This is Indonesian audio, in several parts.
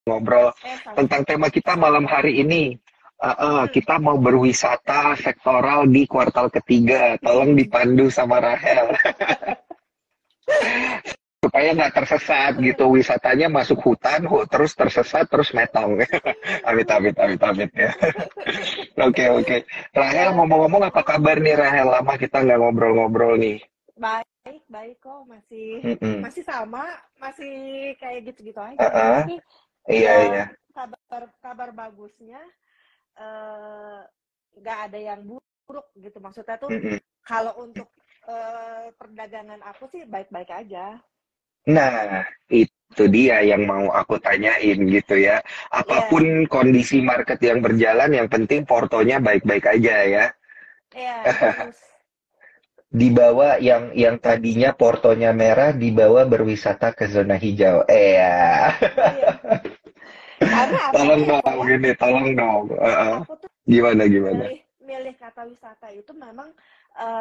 ngobrol Sama. tentang tema kita malam hari ini. Hmm. Kita mau berwisata sektoral di kuartal ketiga. Tolong dipandu sama Rahel supaya nggak tersesat gitu. Wisatanya masuk hutan, terus tersesat, terus metong. Amit, amit, amit, amit ya. Oke, oke. Rahel Ya, ngomong-ngomong apa kabar nih Rahel? Lama kita nggak ngobrol-ngobrol nih. baik, baik kok, masih Mm-mm. masih sama, masih kayak gitu-gitu aja. Uh-uh. Tapi Iya, ya iya. kabar kabar bagusnya eh, nggak ada yang buruk gitu. Maksudnya tuh Mm-mm. kalau untuk perdagangan aku sih baik-baik aja. Nah, itu dia yang mau aku tanyain gitu ya. Apapun Iya, kondisi market yang berjalan, yang penting portonya baik-baik aja ya. iya harus. Dibawa yang tadinya portonya merah, dibawa berwisata ke zona hijau. Ya. Iya, karena aku Tolong tuh ya dong, kok ya, gini, tolong dong. aku tuh Gimana, gimana? milih milih kata wisata itu memang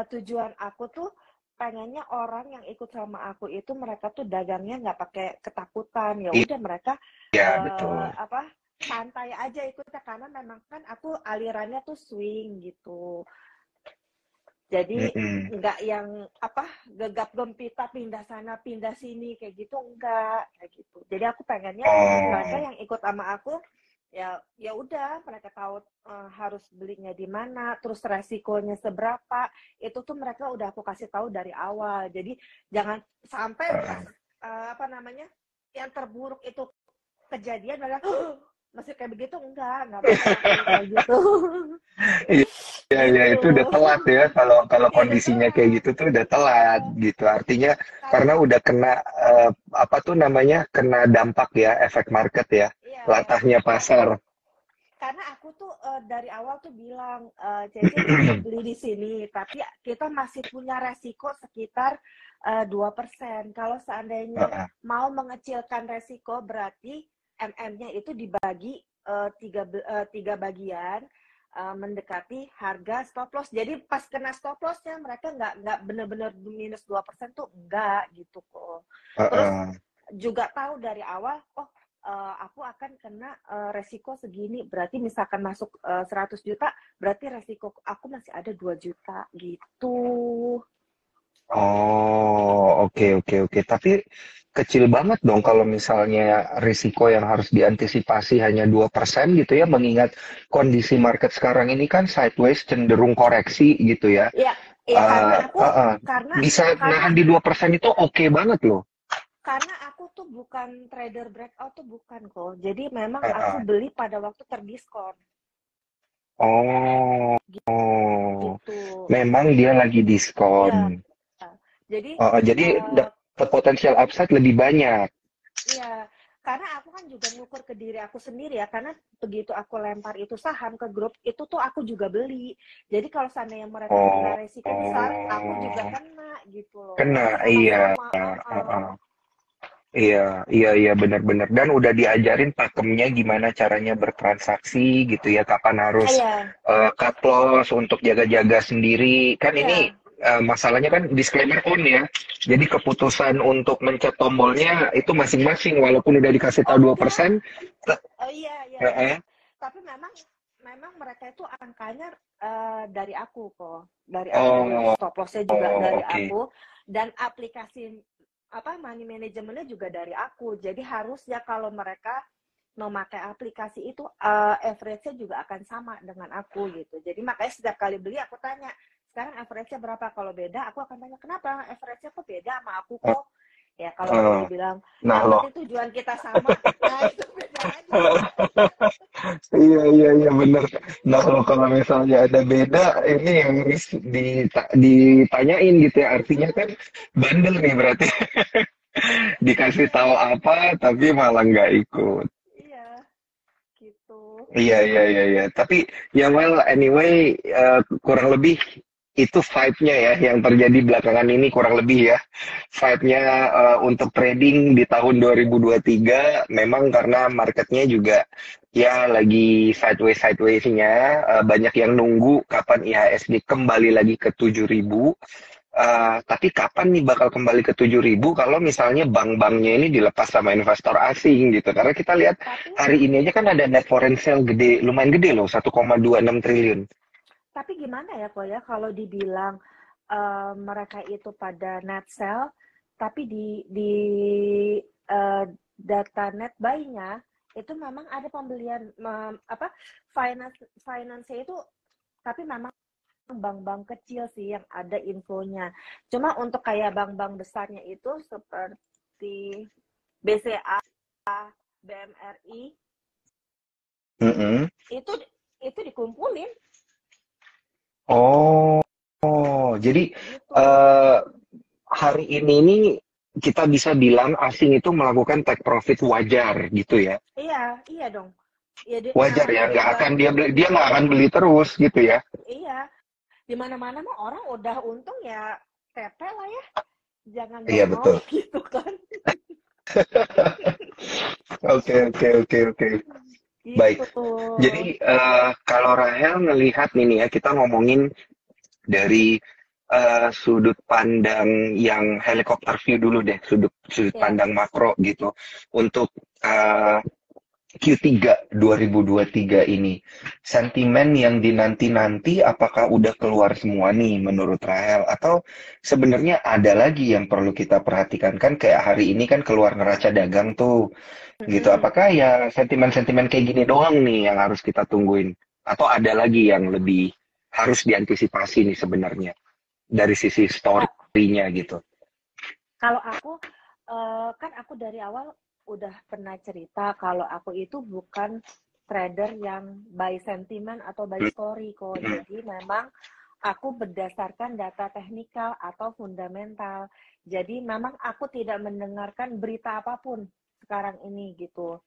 tujuan aku tuh pengennya orang yang ikut sama aku itu mereka tuh dagangnya nggak pakai ketakutan, ya udah mereka Iya, betul. apa santai aja ikutnya karena memang kan aku alirannya tuh swing gitu, jadi Mm-mm. nggak yang apa gegap gempita pindah sana pindah sini kayak gitu, enggak kayak gitu. Jadi aku pengennya mereka Oh, yang ikut sama aku ya ya udah mereka tahu harus belinya di mana, terus resikonya seberapa, itu tuh mereka udah aku kasih tahu dari awal. Jadi jangan sampai pas uh, apa namanya yang terburuk itu kejadian malah masih kayak begitu, enggak mau aku kayak gitu. iya, iya, iya, Gitu. itu udah telat ya. Kalau kalau Ya udah kondisinya kayak telat. gitu tuh udah telat Iya, gitu. Artinya karena karena udah kena apa tuh namanya kena dampak ya, efek market ya, iya, latahnya pasar. karena aku tuh dari awal tuh bilang Cece boleh beli di sini, tapi kita masih punya resiko sekitar 2%. Kalau seandainya Heeh. mau mengecilkan resiko berarti MM-nya itu dibagi tiga bagian, mendekati harga stop loss. Jadi pas kena stop lossnya mereka nggak benar-benar minus 2% tuh enggak gitu kok. Terus Heeh. juga tahu dari awal, oh aku akan kena resiko segini. Berarti misalkan masuk 100 juta, berarti resiko aku masih ada 2 juta gitu. Oh, oke, oke, oke. Tapi kecil banget dong kalau misalnya risiko yang harus diantisipasi hanya 2% gitu ya, mengingat kondisi market sekarang ini kan sideways cenderung koreksi gitu ya. Ya, ya karena aku Uh. karena Bisa karena nahan di 2% itu oke banget loh. karena aku tuh bukan trader breakout tuh bukan kok. Jadi memang aku Uh. beli pada waktu terdiskon Oh, gitu. memang dia lagi diskon. Ya, jadi Jadi uh, dapat potensial upside lebih banyak. iya, karena aku kan juga ngukur ke diri aku sendiri ya, karena begitu aku lempar itu saham ke grup, itu tuh aku juga beli. Jadi kalau seandainya mereka kena Oh, resiko besar, aku juga oh, kena gitu loh. kena, Jadi iya. sama-sama. Uh. Iya, iya, iya, benar-benar. Dan udah diajarin pakemnya gimana caranya bertransaksi gitu ya, kapan harus Iya, cut loss untuk jaga-jaga sendiri. Kan ini iya, masalahnya kan disclaimer on ya. Jadi keputusan untuk mencet tombolnya itu masing-masing, walaupun udah dikasih oh tahu 2%. enggak, oh iya, iya, iya. Heeh. Tapi memang memang mereka itu angkanya dari aku kok, dari aku, Oh, stop lossnya juga dari oke. aku, dan aplikasi apa money manajemennya juga dari aku. Jadi harusnya kalau mereka memakai aplikasi itu average-nya juga akan sama dengan aku gitu. Jadi makanya setiap kali beli aku tanya, sekarang average-nya berapa? Kalau beda aku akan tanya, kenapa average-nya kok beda sama aku kok? Ya kalau dia Heeh. bilang, Nah yang loh. penting tujuan kita sama, nah itu beda lagi. Iya, iya, iya, bener. Nah, kalau misalnya ada beda, ini yang ditanyain gitu ya. Artinya kan bandel nih berarti. Dikasih Iya, tahu apa, tapi malah nggak ikut. iya, gitu. Iya, iya, iya, iya. Tapi ya well, anyway, kurang lebih itu vibe-nya ya yang terjadi belakangan ini kurang lebih ya. Vibe-nya untuk trading di tahun 2023 memang karena marketnya juga ya lagi sideways-sideways-nya. Banyak yang nunggu kapan IHSG kembali lagi ke 7.000. Tapi kapan nih bakal kembali ke 7.000 kalau misalnya bank-banknya ini dilepas sama investor asing gitu. Karena kita lihat Tapi hari ini aja kan ada net foreign sale gede, lumayan gede loh, 1,26 triliun. tapi gimana ya kok ya kalau dibilang mereka itu pada net sell, tapi di eh, data net buy-nya itu memang ada pembelian apa finance itu, tapi memang bank-bank kecil sih yang ada infonya. Cuma untuk kayak bank-bank besarnya itu seperti BCA, BMRI Mm-mm. itu itu dikumpulin Oh, jadi gitu. eh, hari ini kita bisa bilang asing itu melakukan take profit wajar gitu ya. Iya, iya dong. Ya Wajar ya, namanya nggak juga akan dia nggak akan beli terus gitu ya. iya, di mana-mana mah orang udah untung ya TP lah ya. Jangan Iya bengong betul. gitu kan. Oke oke oke oke. Baik. Gitu. Jadi kalau Rahel ngelihat nih nih ya, kita ngomongin dari sudut pandang yang helikopter view dulu deh, sudut sudut Ya, pandang makro gitu. Untuk eh, Q3 2023 ini, sentimen yang dinanti-nanti apakah udah keluar semua nih menurut Rahel? Atau sebenarnya ada lagi yang perlu kita perhatikan? Kan kayak hari ini kan keluar neraca dagang tuh, gitu. mm-mm. Apakah ya sentimen-sentimen kayak gini doang nih yang harus kita tungguin? Atau ada lagi yang lebih harus diantisipasi nih sebenarnya dari sisi Ka- story-nya gitu? Kalau aku kan aku dari awal udah pernah cerita kalau aku itu bukan trader yang by sentiment atau by story kok. Jadi memang aku berdasarkan data teknikal atau fundamental. Jadi memang aku tidak mendengarkan berita apapun sekarang ini gitu.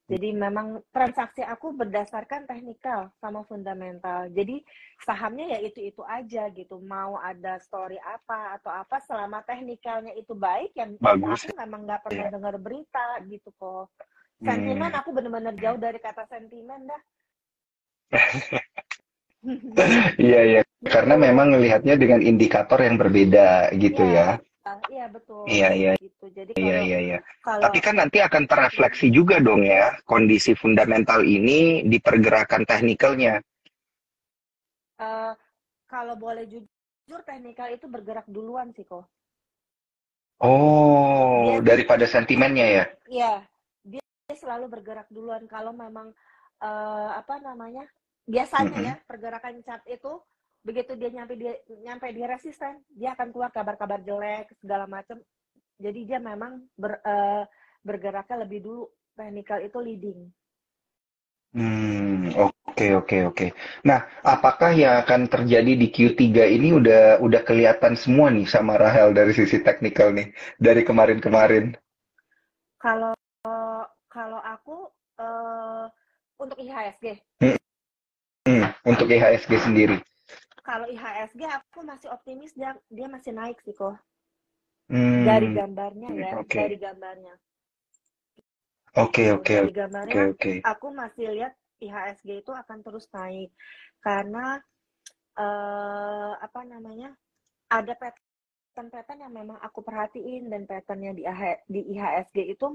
Jadi memang transaksi aku berdasarkan teknikal sama fundamental. Jadi sahamnya ya itu-itu aja gitu. Mau ada story apa atau apa, selama teknikalnya itu baik, ya Bagus aku memang nggak pernah ya. dengar berita gitu kok. Sentimen Hmm. aku bener-bener jauh dari kata sentimen dah. Iya, iya. Karena Gitu. memang ngelihatnya dengan indikator yang berbeda gitu Iya, ya. iya betul. Iya, iya, Gitu. Jadi iya, kalau iya, iya. kalau Tapi kan nanti akan mm, terefleksi juga dong ya, kondisi fundamental ini di pergerakan teknikalnya. eh, kalau boleh jujur teknikal itu bergerak duluan sih kok. Oh, Dia daripada sentimennya ya? Iya, dia selalu bergerak duluan kalau memang apa namanya? Biasanya ya, Mm-mm. pergerakan chart itu begitu dia nyampe di resisten, dia akan keluar kabar-kabar jelek segala macam. Jadi dia memang bergeraknya lebih dulu. Technical itu leading. Oke, oke, oke. Nah, apakah yang akan terjadi di Q3 ini udah kelihatan semua nih sama Rahel dari sisi teknikal nih, dari kemarin-kemarin? Kalau kalau aku eh, untuk IHSG, Untuk IHSG sendiri. kalau IHSG aku masih optimis, dia dia masih naik sih kok. Dari Hmm, gambarnya ya, dari oke. gambarnya. Oke, Gitu. oke, Dari oke, gambarnya oke. aku masih lihat IHSG itu akan terus naik karena apa namanya? Ada pattern-pattern yang memang aku perhatiin, dan patternnya di IHSG itu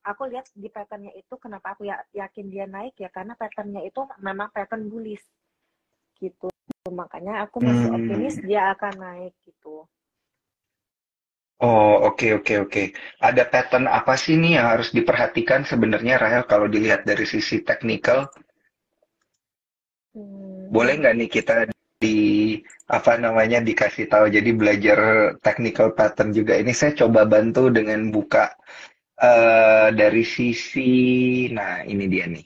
aku lihat di patternnya itu kenapa aku yakin dia naik ya karena patternnya itu memang pattern bullish gitu. Makanya aku masih optimis Hmm. dia akan naik gitu. Oh, oke, oke, oke. Ada pattern apa sih nih yang harus diperhatikan sebenarnya, Rahel, kalau dilihat dari sisi teknikal? Boleh Hmm, nggak nih kita di apa namanya dikasih tahu? Jadi belajar technical pattern juga. Ini saya coba bantu dengan buka dari sisi, nah ini dia nih.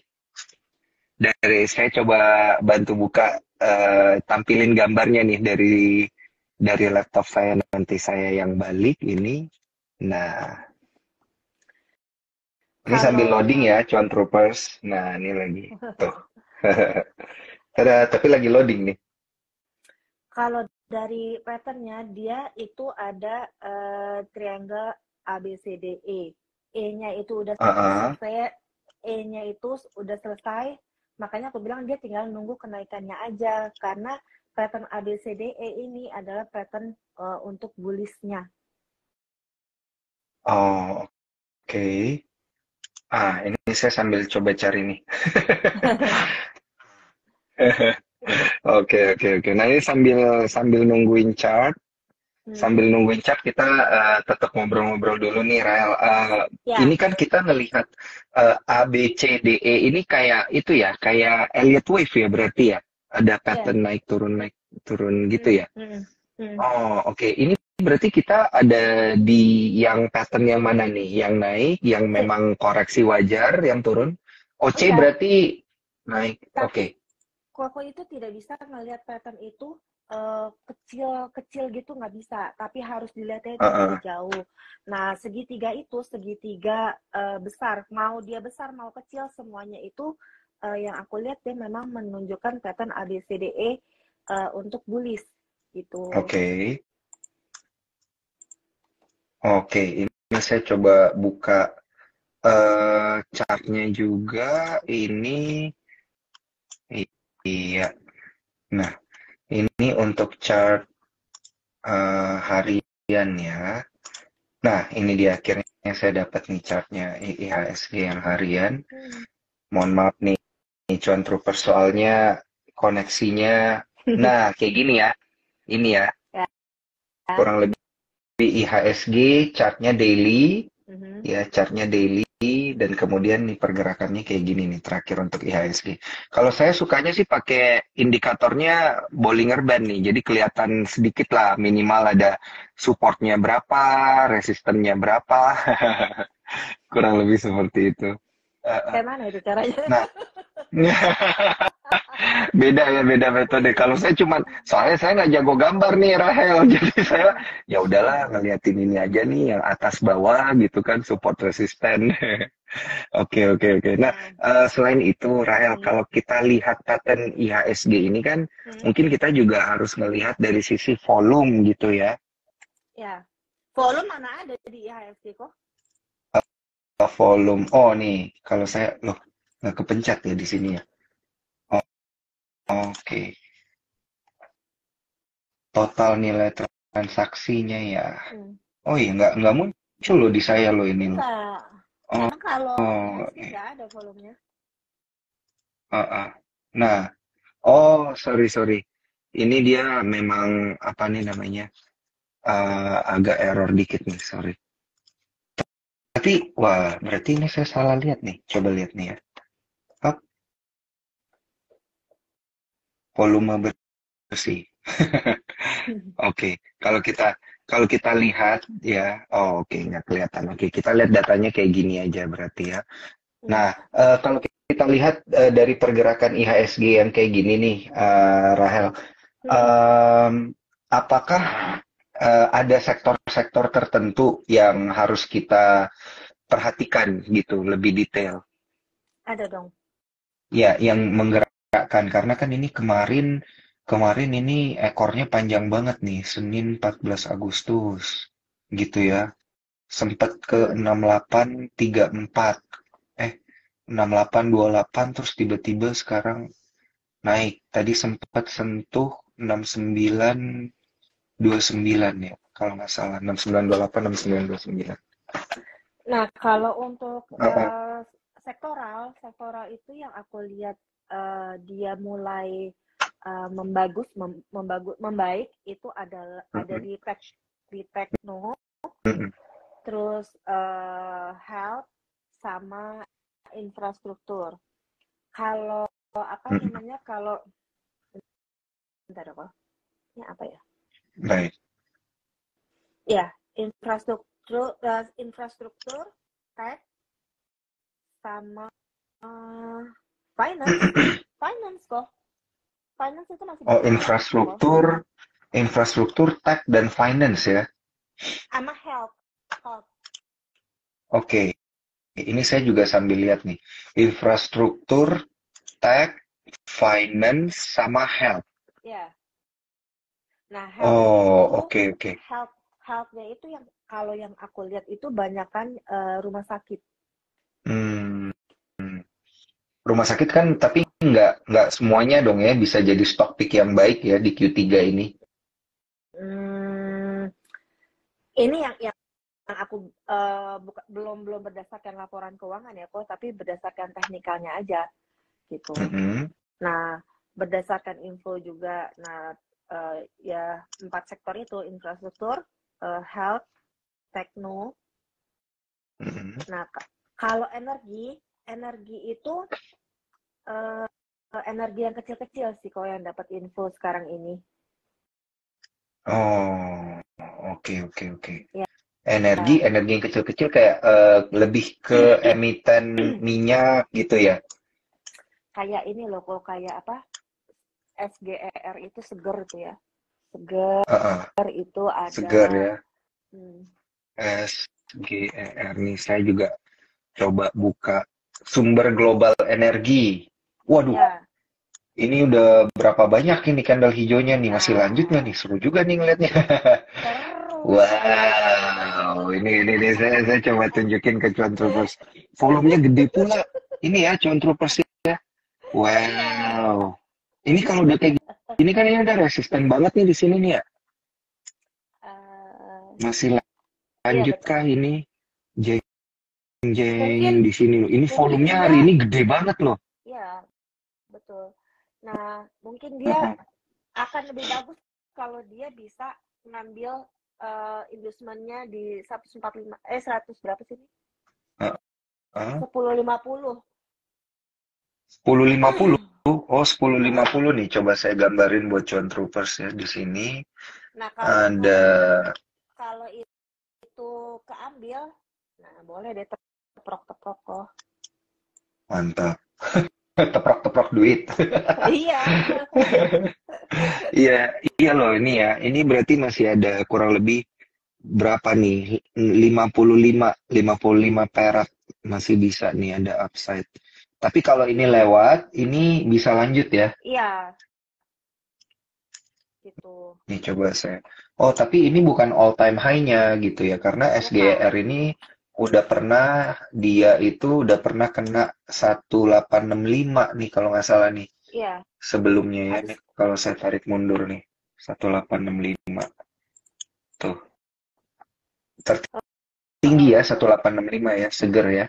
Saya coba bantu buka tampilin gambarnya nih dari laptop saya, nanti saya yang balik ini. Nah, ini sambil kalau loading ya, Cuan Troopers. Nah, ini lagi. Tuh. Ada, tapi lagi loading nih. Kalau dari patternnya dia itu ada triangle ABCDE. E-nya itu udah Ah, selesai, E-nya itu udah selesai. Makanya aku bilang dia tinggal nunggu kenaikannya aja karena pattern ABCDE ini adalah pattern untuk bullish-nya. Oh, oke. Ini saya sambil coba cari nih. Oke, oke, oke. Nah, ini sambil sambil nungguin chart, kita tetap ngobrol-ngobrol dulu nih, Rael. Ini Ya, kan kita ngelihat A, B, C, D, E ini kayak itu ya, kayak Elliott wave ya berarti ya. Ada ya. pattern naik turun gitu ya. Mm, mm. Oh, oke. Ini berarti kita ada di yang pattern yang mana nih? Yang naik, yang C. memang koreksi wajar, yang turun. Oh, C Enggak, berarti naik. tapi Oke. Koko itu tidak bisa melihat pattern itu kecil-kecil gitu nggak bisa, tapi harus dilihatnya itu dari Heeh. jauh. Nah, segitiga itu segitiga besar, mau dia besar mau kecil semuanya itu yang aku lihat dia memang menunjukkan pattern ABCDE untuk bullish gitu. Oke. Oke, ini saya coba buka chartnya juga. Ini iya. Nah, ini untuk chart harian ya. Nah, ini dia akhirnya saya dapat nih chartnya IHSG yang harian. Hmm. Mohon maaf nih, cuan trooper soalnya koneksinya. Nah, kayak gini ya. Ini ya, Ya. kurang lebih IHSG chartnya daily. Mhm. Ya, chartnya daily dan kemudian nih pergerakannya kayak gini nih terakhir untuk IHSG. Kalau saya sukanya sih pakai indikatornya Bollinger Band nih, jadi kelihatan sedikit lah minimal ada supportnya berapa, resistennya berapa, kurang lebih seperti itu. Kayak mana itu caranya? Nah, beda ya, beda metode. Kalau saya cuman, soalnya saya nggak jago gambar nih Rahel, jadi saya ya udahlah ngeliatin ini aja nih yang atas bawah gitu kan support resisten. Oke, oke, oke. Nah, Nah, selain itu, Rahel, hmm, kalau kita lihat pattern IHSG ini kan, hmm, mungkin kita juga harus melihat dari sisi volume gitu ya. ya. Volume mana ada di IHSG kok? Volume, oh nih, kalau saya, loh, nggak kepencet ya di sini ya. Oh, oke, total nilai transaksinya ya. Hmm. Oh iya, nggak muncul loh di saya loh ini loh. Enggak. Oh, Emang kalau oh, IHSG nggak ada volumenya? ah, ah. Nah, oh, sorry, sorry. Ini dia memang, apa nih namanya, agak error dikit nih, sorry. Tapi, wah, berarti ini saya salah lihat nih. Coba lihat nih ya. Hap, volume bersih. Oke, kalau kita lihat ya, oh oke nggak kelihatan. Oke, kita lihat datanya kayak gini aja berarti ya. Hmm. Nah, kalau kita lihat dari pergerakan IHSG yang kayak gini nih, Rahel, Hmm. em, apakah ada sektor-sektor tertentu yang harus kita perhatikan gitu lebih detail? Ada dong. Ya, yang menggerakkan karena kan ini kemarin kemarin ini ekornya panjang banget nih, Senin 14 Agustus gitu ya. Sempat ke Hmm. 6834. Eh, 6828 terus tiba-tiba sekarang naik. Tadi sempat sentuh 6929 ya, kalau nggak salah 6928 6929. Nah, kalau untuk Heeh. sektoral itu yang aku lihat dia mulai membaik itu ada Mm-mm. di tekno, Mm-mm. terus health sama infrastruktur. Kalau apa Mm-mm. namanya? Kalau bentar apa? Ini apa ya? Baik. Ya, infrastruktur, tech sama eh, finance, finance kok. Finance itu masih Oh, bisa naik kok. infrastruktur, tech dan finance ya. Sama health. Oke, ini saya juga sambil lihat nih. Infrastruktur, tech, finance, sama health. Ya. Nah, Oh, oke, oke. healthnya itu yang kalau yang aku lihat itu banyakan rumah sakit. Hmm, rumah sakit kan tapi nggak semuanya dong ya bisa jadi stock pick yang baik ya di Q3 ini. Hmm, ini yang aku belum belum berdasarkan laporan keuangan ya kok, tapi berdasarkan teknikalnya aja gitu. Mm-mm. Nah, berdasarkan info juga, nah ya 4 sektor itu infrastruktur, health, tekno. Mm-mm. Nah, kalau energi, energi itu eh, energi yang kecil-kecil sih kalau yang dapat info sekarang ini. Oh, oke oke oke. Ya, Energi yang kecil-kecil kayak lebih ke emiten minyak gitu ya. kayak ini loh, kok kayak apa? SGER itu seger tuh ya. Seger Heeh, itu segar ada ya. hmm, SGER nih saya juga coba buka sumber global energi. Waduh, ya. ini udah berapa banyak ini candle hijaunya nih? Masih lanjut nggak Nah, nih? Seru juga nih ngeliatnya. terus. Wow, ini saya coba tunjukin ke Cuan Troopers. Volumenya gede pula. Ini ya Cuan Troopers ya. Iya. Wow. Ini kalau udah kayak gini kan ini udah resisten banget nih di sini nih ya. eh Masih iya lanjut betul. kah ini? Jeng-jeng Mungkin di sini loh. Ini mungkin volumenya hari dia ini gede banget loh. ya betul. Nah, mungkin dia Heeh, akan lebih bagus kalau dia bisa ngambil inducementnya di 145 100 berapa sih ini? heeh. 1050. 10.50. Oh, 10.50 nih. Coba saya gambarin buat Cuan Troopers ya di sini. Nah, kalau Ada kalau kalau itu keambil, nah boleh deh teprok-teprok kok. mantap. Teprok-teprok duit. Iya. Iya, iya loh ini ya. Ini berarti masih ada kurang lebih berapa nih? 55 perak masih bisa nih ada upside. Tapi kalau ini lewat, ini bisa lanjut ya. Iya, gitu. Nih coba saya. Oh, tapi ini bukan all time high-nya gitu ya. Karena SGR Bukan. ini udah pernah dia itu udah pernah kena 1865 nih kalau nggak salah nih. Iya, Sebelumnya ya nih habis kalau saya tarik mundur nih. 1865 tuh. Tertinggi ya betul. 1865 ya, seger ya.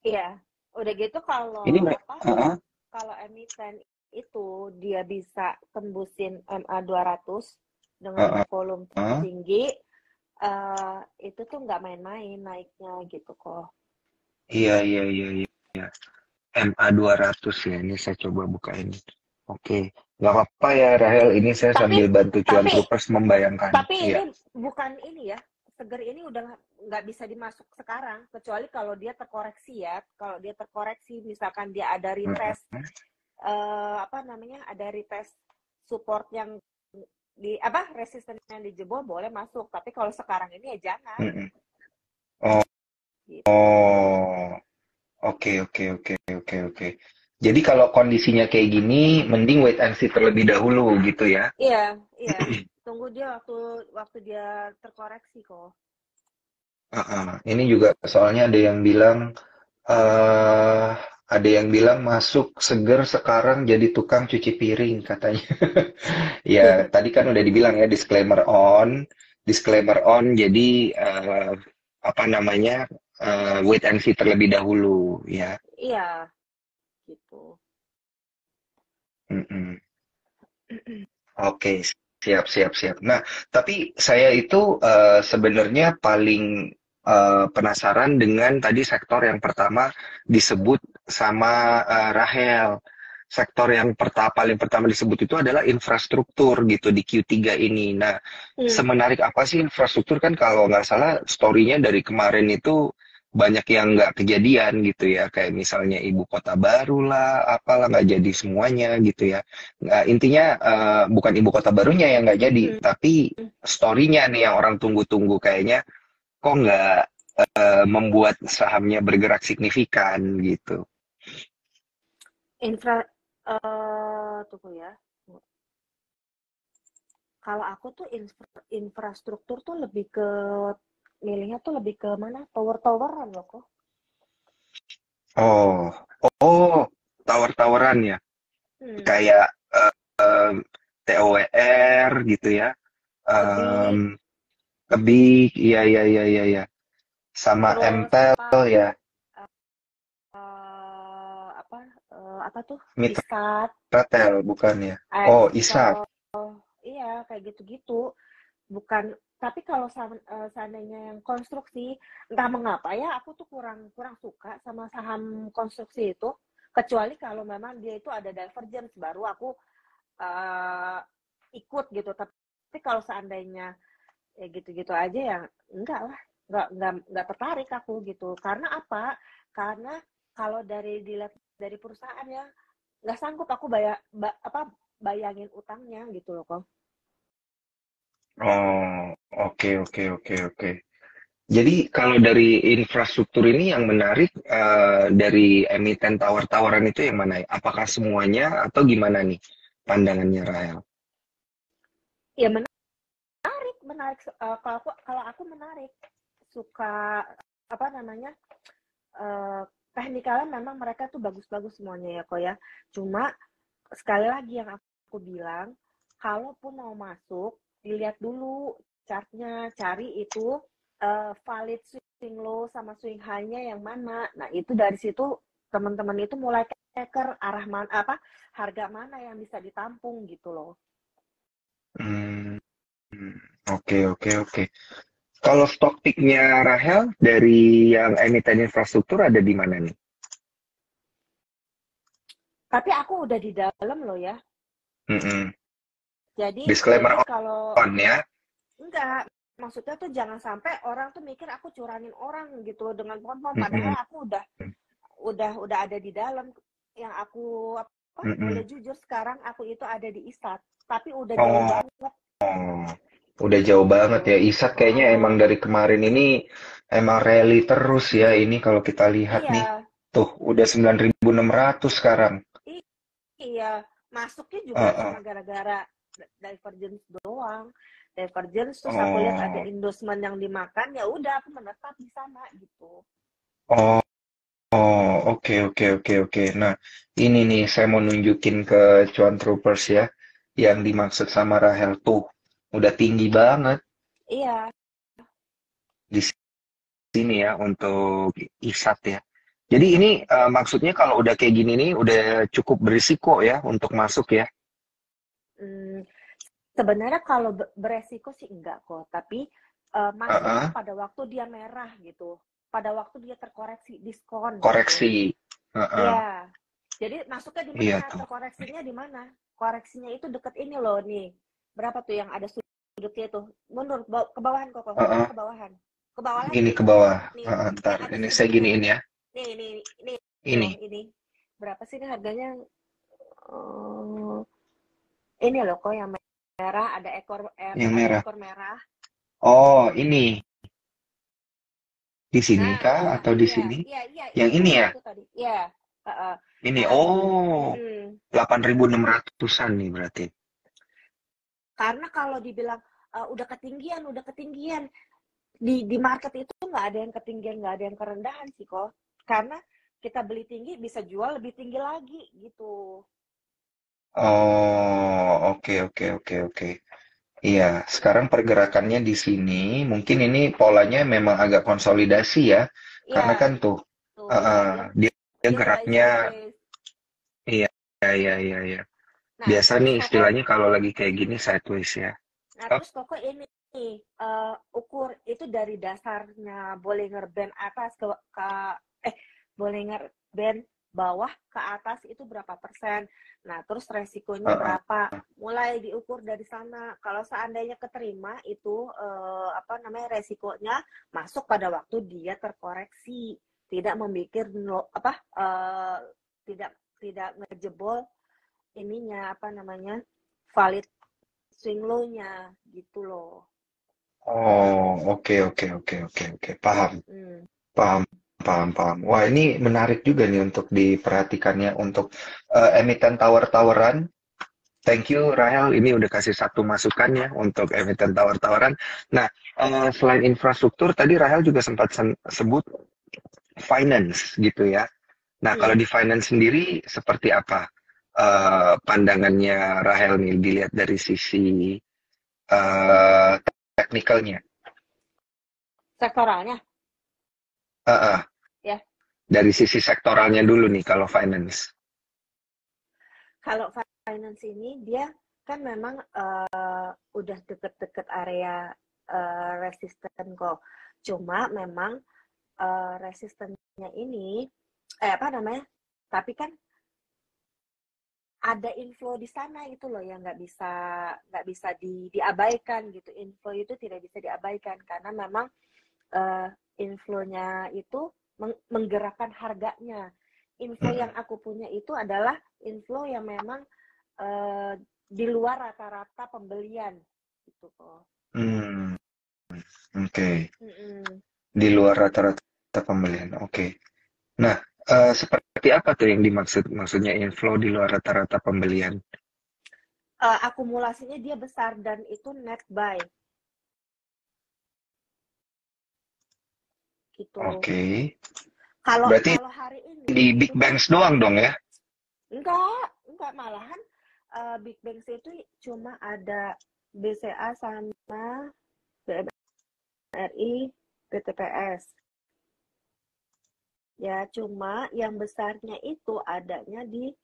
Iya. Udah gitu Ini kalau apa? heeh, Kalau emiten itu dia bisa tembusin MA 200 dengan heeh, volume heeh. tinggi, itu tuh nggak main-main naiknya gitu kok. Iya iya iya iya. MA 200 ya. Ini saya coba buka ini. Oke, nggak apa-apa ya Rahel. Ini saya Tapi sambil bantu Cuan tapi Troopers membayangkan. tapi Iya. ini bukan ini ya. Seger ini udah nggak bisa dimasuk sekarang kecuali kalau dia terkoreksi ya. Kalau dia terkoreksi misalkan dia ada retest Heeh, apa namanya? Ada retest support yang di apa resisten yang dijebol boleh masuk. Tapi kalau sekarang ini ya jangan heeh. Oh, gitu. oh, oke oke oke oke oke. Jadi kalau kondisinya kayak gini, mending wait and see terlebih dahulu gitu ya. Iya, iya. Tunggu dia waktu waktu dia terkoreksi kok. Heeh. Ini juga soalnya eh ada yang bilang masuk seger sekarang jadi tukang cuci piring katanya. Ya, tadi kan udah dibilang ya disclaimer on. Jadi apa namanya wait and see terlebih dahulu ya. Iya, gitu. Mm-mm. Oke, siap, siap, siap. Nah, tapi saya itu sebenarnya paling penasaran dengan tadi sektor yang pertama disebut sama Rahel. Sektor yang paling pertama disebut itu adalah infrastruktur gitu di Q3 ini. Nah, Hmm. semenarik apa sih infrastruktur kan kalau nggak salah story-nya dari kemarin itu banyak yang nggak kejadian gitu ya. Kayak misalnya ibu kota baru lah, apalah nggak jadi semuanya gitu ya. Nah, intinya bukan ibu kota barunya yang nggak jadi, Hmm. tapi story-nya nih yang orang tunggu-tunggu kayaknya kok nggak membuat sahamnya bergerak signifikan gitu. Infra tunggu ya. Kalau aku tuh infrastruktur tuh lebih ke milihnya tuh lebih ke mana? Tower-toweran loh kok. Oh, oh, tawar-tawaran ya. Hmm. kayak TOWR gitu ya, Kebik, em, Kebik, iya iya iya iya iya, sama terus Emtel apa ya, apa apa tuh Mitra Isat, Tel bukan ya? Oh, Isat. Excel, iya kayak gitu-gitu. Bukan, tapi kalau seandainya yang konstruksi, entah mengapa ya aku tuh kurang kurang suka sama saham konstruksi itu, kecuali kalau memang dia itu ada divergence baru aku eh, ikut gitu. Tapi kalau seandainya ya gitu-gitu aja ya enggak lah, enggak tertarik aku gitu. Karena apa? Karena kalau dilihat dari perusahaan ya nggak sanggup aku bayangin utangnya gitu loh kok. Oh, oke oke oke oke. Jadi kalau dari infrastruktur ini yang menarik dari emiten tawar-tawaran itu yang mana ya? Apakah semuanya atau gimana nih pandangannya Rahel? Ya menarik, menarik. Kalau aku menarik, suka apa namanya, eh, teknikalnya memang mereka tuh bagus-bagus semuanya ya kok ya. Cuma sekali lagi yang aku bilang, kalaupun mau masuk, dilihat dulu chartnya, cari itu valid swing low sama swing high-nya yang mana. Nah itu dari situ teman-teman itu mulai keker arah mana, apa harga mana yang bisa ditampung gitu loh. Hmm, oke oke oke. Kalau stock picknya Rahel dari yang emiten infrastruktur ada di mana nih? Tapi aku udah di dalam loh ya. Mm-mm. Jadi Disclaimer kalau on ya. enggak, maksudnya tuh jangan sampai orang tuh mikir aku curangin orang gitu dengan pohon-pohon, padahal Mm-mm. aku udah ada di dalam. Yang aku apa boleh Mm-mm. jujur, sekarang aku itu ada di ISAT, tapi udah jauh Oh, banget udah jauh banget ya. gitu. Isat kayaknya emang Oh, dari kemarin ini emang rally terus ya. Ini kalau kita lihat nih. iya, Tuh, udah 9.600 sekarang. iya, masuknya juga Heeh. cuma gara-gara divergence doang. Divergence terus aku lihat ada Oh, endorsement yang dimakan, ya udah aku menetap di sana gitu. oh, oh, oke, oke, oke, oke. Nah, ini nih saya mau nunjukin ke Cuan Troopers ya, yang dimaksud sama Rahel tuh, udah tinggi banget Iya, di sini ya untuk ISAT ya. Jadi ini maksudnya kalau udah kayak gini nih, udah cukup berisiko ya untuk masuk ya. hmm, sebenarnya kalau beresiko sih enggak kok, tapi masuknya Heeh. pada waktu dia merah gitu, pada waktu dia terkoreksi diskon gitu. Koreksi. Heeh. Iya. Jadi masuknya di Iya mana? tuh. Terkoreksinya di mana? Koreksinya itu deket ini loh nih. Berapa tuh yang ada sudutnya tuh? Mundur ke bawahan kok, mundur Heeh. ke bawahan. Ke bawah Ini lagi. ke bawah. Nih, Heeh, yang ntar ada ini saya sudutnya. giniin ya. Nih loh, Ini ini. Berapa sih ini harganya? Eh, ini loh kok yang merah, yang ada merah. ekor merah. Oh, ini di sini Nah, kah iya, atau di iya, sini? iya, iya, Yang ini ya? itu tadi. Iya. Heeh. Ini. Nah, Oh, mm-mm. 8.600-an nih berarti. Karena kalau dibilang udah ketinggian di market itu nggak ada yang ketinggian, nggak ada yang kerendahan sih kok. Karena kita beli tinggi bisa jual lebih tinggi lagi gitu. Oh, oke oke oke oke. Iya, sekarang pergerakannya di sini, mungkin ini polanya memang agak konsolidasi ya, karena kan Ya, tuh, tuh dia, dia dia mulai geraknya, sideways. iya, iya, iya, iya, iya. Nah, Biasa terus nih koko, istilahnya kalau lagi kayak gini sideways ya. nah Oh, terus koko ini ukur itu dari dasarnya Bollinger Band atas ke Bollinger Band bawah ke atas itu berapa persen. Nah, terus resikonya uh, berapa? Mulai diukur dari sana. Kalau seandainya keterima itu apa namanya resikonya masuk pada waktu dia terkoreksi, tidak memikir apa tidak tidak ngejebol ininya apa namanya valid swing low-nya gitu loh. oh, oke, oke, oke, oke, oke, paham, Hmm. paham, paham, paham. Wah, ini menarik juga nih untuk diperhatikannya untuk emiten tower-toweran. Thank you Rahel, ini udah kasih satu masukan ya untuk emiten tawar-tawaran. Nah, selain infrastruktur, tadi Rahel juga sempat sebut finance gitu ya. Nah, kalau Hmm. di finance sendiri seperti apa? pandangannya Rahel nih dilihat dari sisi eh, teknikalnya. Sektoralnya, Eh, eh, ya. dari sisi sektoralnya dulu nih kalau finance. Kalau finance ini dia kan memang udah deket-deket area resisten kok. Cuma memang resistennya ini, apa namanya? Tapi kan ada inflow di sana itu loh yang nggak bisa diabaikan gitu. Inflow itu tidak bisa diabaikan karena memang inflow-nya itu menggerakkan harganya. Inflow yang aku punya itu adalah inflow yang memang di luar rata-rata pembelian gitu kok. Hmm, oke. Mm-mm. Di luar rata-rata pembelian. Oke. Nah, seperti apa tuh yang maksudnya inflow di luar rata-rata pembelian? Akumulasinya dia besar dan itu net buy gitu. Oke. Kalau Berarti kalau hari ini di Big itu tuh Banks doang dong ya? enggak malahan Big Bang itu cuma ada BCA sama BMRI, PTPS. Ya, cuma yang besarnya itu adanya di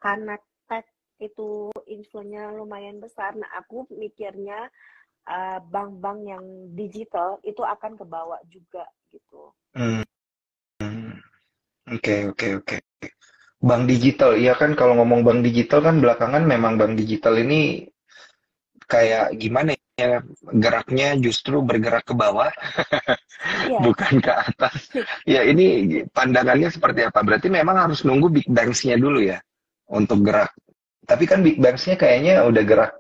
Kanatek itu infonya lumayan besar. Nah, aku mikirnya bank-bank yang digital itu akan kebawa juga gitu. Hmm, oke, oke, oke. Bank digital, iya kan kalau ngomong bank digital kan belakangan memang bank digital ini kayak gimana ya, geraknya justru bergerak ke bawah, Iya, bukan ke atas. Ya ini pandangannya seperti apa? Berarti memang harus nunggu Big Banks-nya dulu ya untuk gerak. Tapi kan Big Banks-nya kayaknya udah gerak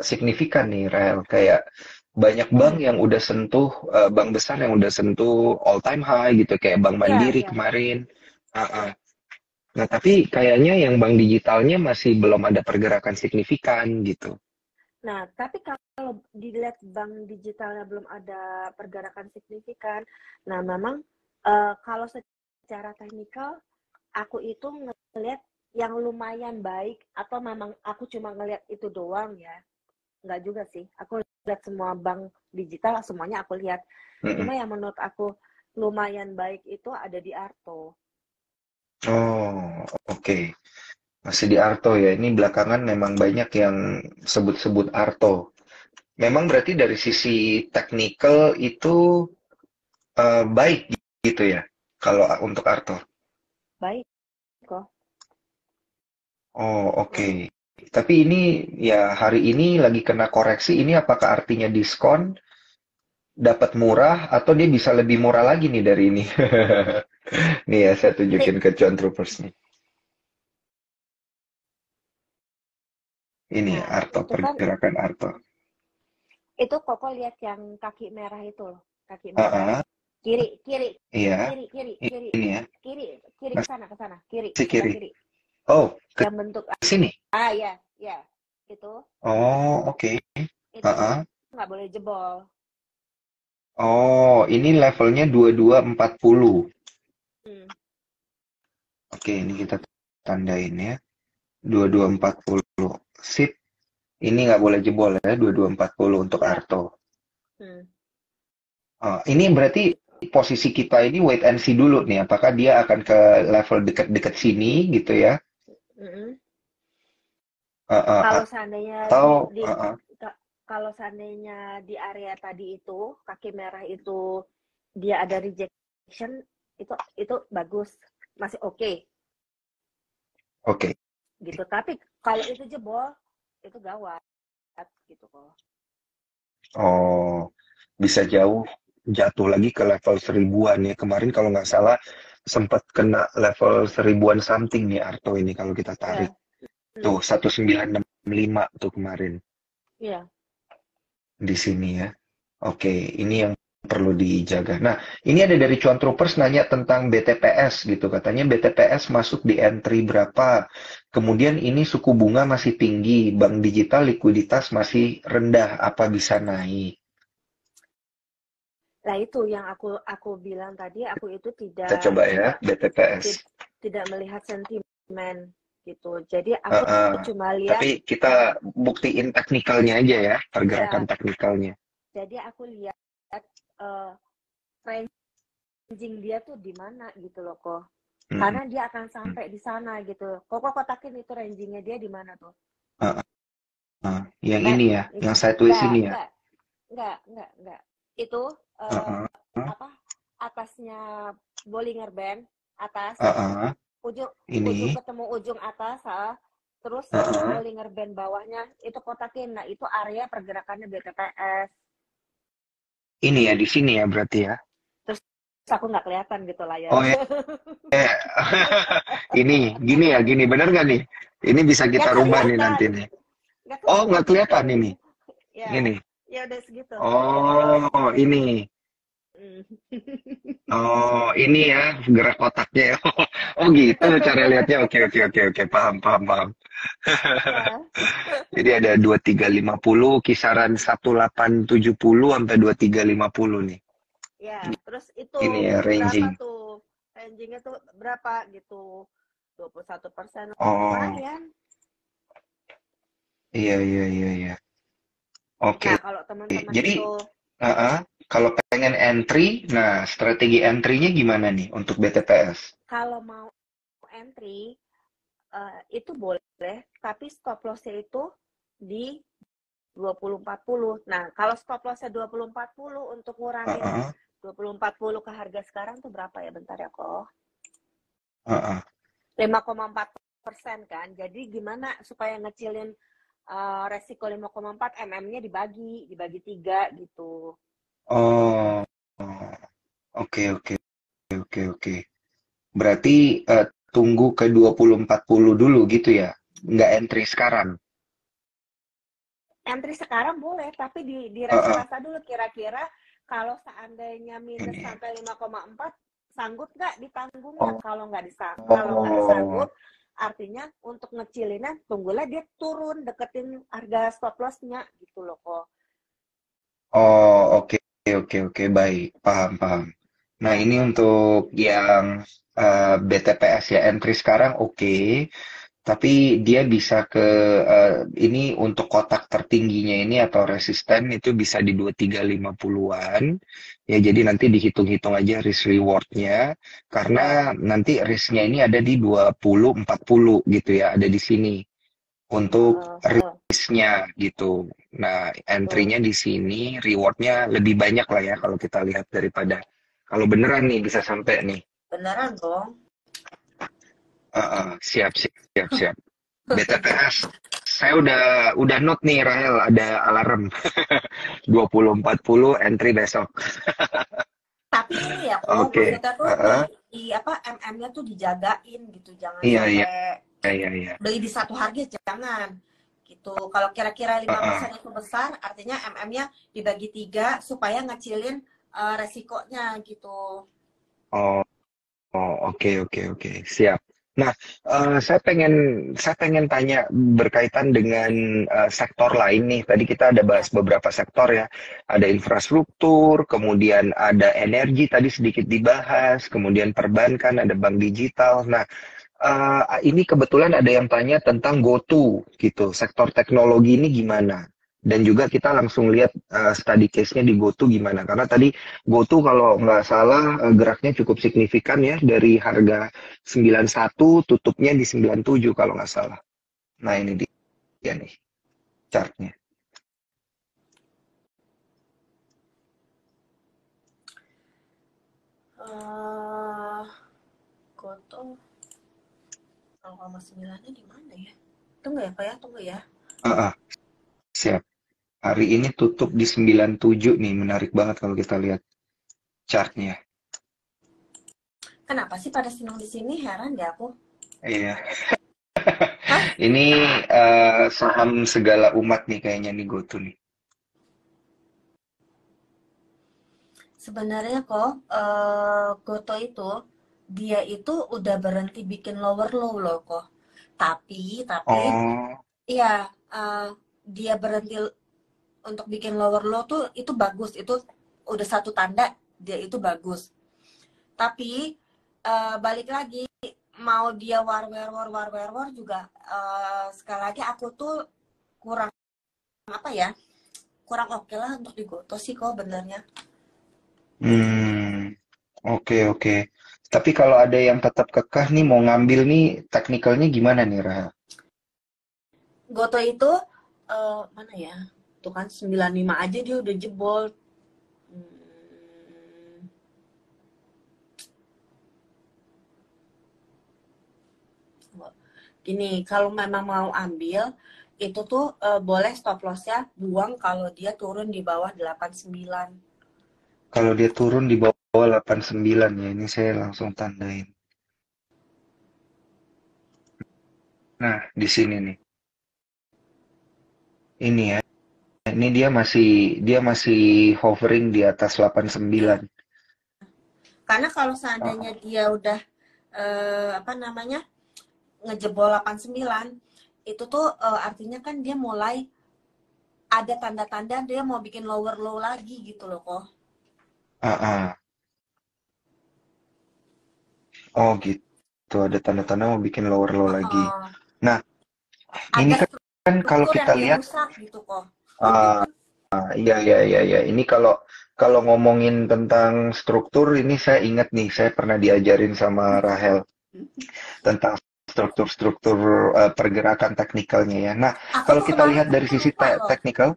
signifikan nih, Rahel. Kayak banyak bank yang udah sentuh, bank besar yang udah sentuh all time high gitu, kayak Bank iya, Mandiri iya. kemarin. Ah, ah. Nah, tapi kayaknya yang bank digitalnya masih belum ada pergerakan signifikan gitu. Nah, tapi kalau dilihat bank digitalnya belum ada pergerakan signifikan, nah memang kalau secara teknikal aku itu ngelihat yang lumayan baik atau memang aku cuma ngelihat itu doang ya. Nggak juga sih. Aku lihat semua bank digital, semuanya aku lihat. Mm-mm. Cuma yang menurut aku lumayan baik itu ada di Arto. Oh, oke. Masih di Arto ya. Ini belakangan memang banyak yang sebut-sebut Arto. Memang berarti dari sisi teknikal itu baik gitu ya. Kalau untuk Arto. Baik kok. Oh, oke. Tapi ini ya hari ini lagi kena koreksi. Ini apakah artinya diskon dapat murah atau dia bisa lebih murah lagi nih dari ini? Nih ya, saya Nih, tunjukin ke John Troopers nih. Ini ya, nah Arto, itu kan pergerakan Arto. itu Koko lihat yang kaki merah itu loh, kaki Ah, merah. ah, Kiri, kiri, iya, kiri, kiri, kiri, ini ya, kiri, kiri ke sana, kiri, masih sebelah kiri. kiri. Oh, ke Yang bentuk sini. ya, ya. Itu Oh, oke. itu Ah, ah. nggak boleh jebol. Oh, ini levelnya 2240. Hmm, Oke, ini kita tandain ya. 2240. Sip. Ini nggak boleh jebol ya, 2240 untuk nggak. Arto. Hmm. Ini berarti posisi kita ini wait and see dulu nih. Apakah dia akan ke level dekat-dekat sini gitu ya? Mm-mm. Ah, Kalau ah, seandainya atau kalau seandainya di area tadi itu kaki merah itu dia ada rejection itu bagus, masih oke oke. gitu. Tapi kalau itu jebol itu gawat gitu kok. Oh, bisa jauh jatuh lagi ke level seribuan ya. Kemarin kalau nggak salah sempat kena level seribuan something nih Arto ini kalau kita tarik. Ya, hmm, Tuh 1965 tuh kemarin iya. di sini ya. Oke, ini yang perlu dijaga. Nah, ini ada dari Cuan Troopers nanya tentang BTPS gitu. Katanya BTPS masuk di entry berapa? Kemudian ini suku bunga masih tinggi, bank digital likuiditas masih rendah. Apa bisa naik? Nah, itu yang aku bilang tadi, aku itu Kita tidak coba ya, tidak BTPS. tidak melihat sentimen gitu. Jadi Uh, aku uh. tuh cuma lihat, Tapi kita buktiin teknikalnya aja ya, pergerakan ya. teknikalnya. Jadi aku lihat uh, ranging dia tuh di mana gitu loh kok. Hmm. Karena dia akan sampai di sana gitu. Kok kotakin itu rangingnya dia di mana tuh? Uh, yang Eh, ini ya, yang sideways enggak, ini ya. enggak, enggak. Itu Uh, apa? Atasnya Bollinger Band, atas, uh, uh. ujung Ini. ketemu ujung atas, terus Uh, uh. Bollinger Band bawahnya itu kotakin. Nah, itu area pergerakannya BTPS. Ini ya di sini ya berarti ya. Terus aku nggak kelihatan gitu Oh layarnya. ya. Ini gini ya, gini bener nggak nih? Ini bisa Nggak kita rubah nih kelihatan, nanti nih. nggak Oh kelihatan nggak kelihatan gitu. ini. Ya, Ini. ya udah segitu. Oh ini. Hmm. Oh ini ya gerak kotaknya ya. Oh gitu cara lihatnya. Oke oke oke oke paham paham paham. Ya, Jadi ada 2350 kisaran 1870 sampai 2350 nih. ya. Terus itu Ini ya berapa ranging. tuh? Rangingnya tuh berapa gitu? 21%. Oh Lumayan. iya iya iya iya. Oke. Nah, kalau teman-teman Jadi itu kalau pengen entry, nah strategi entry-nya gimana nih untuk BTPS? kalau mau entry itu boleh, tapi stop loss-nya itu di 2040. Nah, kalau stop loss-nya 2040 untuk ngurangin Heeh, 2040 ke harga sekarang tuh berapa ya? Bentar ya kok. heeh. 5,4% kan. Jadi gimana supaya ngecilin resiko 5,4 mm-nya dibagi 3 gitu. Oh, oke oke oke oke. Berarti tunggu ke 2040 dulu gitu ya? Nggak entry sekarang? Entry sekarang boleh, tapi di Heeh, rasa-rasa dulu kira-kira kalau seandainya minus ini. sampai 5,4 sanggup nggak ditanggungnya? Oh, Kalau nggak oh, sanggup, artinya untuk ngecilinnya tunggulah dia turun deketin harga stop loss-nya gitu loh kok. oh, oke oke oke baik, paham paham. Nah Ya, ini untuk yang BTPS ya entry sekarang oke. Tapi dia bisa ke ini untuk kotak tertingginya ini atau resisten itu bisa di 2350-an. Ya jadi nanti dihitung-hitung aja risk rewardnya karena ya, nanti risknya ini ada di 2040 gitu ya, ada di sini untuk risknya gitu. Nah, betul. entry-nya di sini, rewardnya lebih banyak lah ya kalau kita lihat daripada kalau beneran nih bisa sampai nih. Beneran dong. Siap siap siap siap. BTPS. Saya udah note nih Rahel ada alarm 2040 entry besok. Tapi ini ya kok, Oke. maksudnya tuh di apa MM-nya tuh dijagain gitu, jangan Iya iya sampai iya iya. beli di satu harga, jangan gitu. Kalau kira-kira 5% Heeh. itu besar, artinya MM-nya dibagi 3 supaya ngecilin resikonya gitu. Oh, oh oke oke oke siap. Nah, saya pengen tanya berkaitan dengan sektor lain nih. Tadi kita ada Ya, bahas beberapa sektor ya. Ada infrastruktur, kemudian ada energi tadi sedikit dibahas, kemudian perbankan, ada bank digital. Nah, ini kebetulan ada yang tanya tentang GoTo gitu, sektor teknologi ini gimana? Dan juga kita langsung lihat study case-nya di GoTo gimana. Karena tadi GoTo kalau nggak salah geraknya cukup signifikan ya dari harga 91 tutupnya di 97 kalau nggak salah. Nah ini dia nih chartnya. eh Goto 0,9-nya di mana ya? Tunggu ya, Pak ya, tunggu ya. Ah, ah, siap. Hari ini tutup di 97 nih, menarik banget kalau kita lihat chartnya. Kenapa sih pada senang di sini? Heran deh aku. Iya. Hah? Ini saham segala umat nih kayaknya nih GoTo nih. Sebenarnya kok Goto itu dia itu udah berhenti bikin lower low loh kok. Tapi Oh, iya, dia berhenti untuk bikin lower low tuh itu bagus. Itu udah satu tanda dia itu bagus. Tapi balik lagi mau dia war war juga sekali lagi aku tuh kurang apa ya, kurang oke lah untuk digoto sih kok benernya. Hmm, oke oke. Tapi kalau ada yang tetap kekeh nih mau ngambil nih teknikalnya gimana nih Rahel? Goto itu mana ya? Tuh kan 95 aja dia udah jebol. Hmm, Gini, kalau memang mau ambil itu tuh boleh stop loss-nya buang kalau dia turun di bawah 89. Kalau dia turun di bawah 89 ya, ini saya langsung tandain. Nah, di sini nih. Ini ya. Ini dia masih hovering di atas 89. Karena kalau seandainya Oh, dia udah apa namanya ngejebol 89 itu tuh artinya kan dia mulai ada tanda-tanda dia mau bikin lower low lagi gitu loh kok. ah, ah. Oh gitu. Ada tanda-tanda mau bikin lower low lagi. Uh, Nah, ini ada kan kalau struktur kita yang lihat, dirusak gitu kok. ah, iya iya iya iya. Ini kalau kalau ngomongin tentang struktur, ini saya ingat nih, saya pernah diajarin sama Rahel tentang struktur-struktur pergerakan teknikalnya ya. Nah, Aku kalau tuh kita kemarin lihat dari sisi lupa loh. teknikal,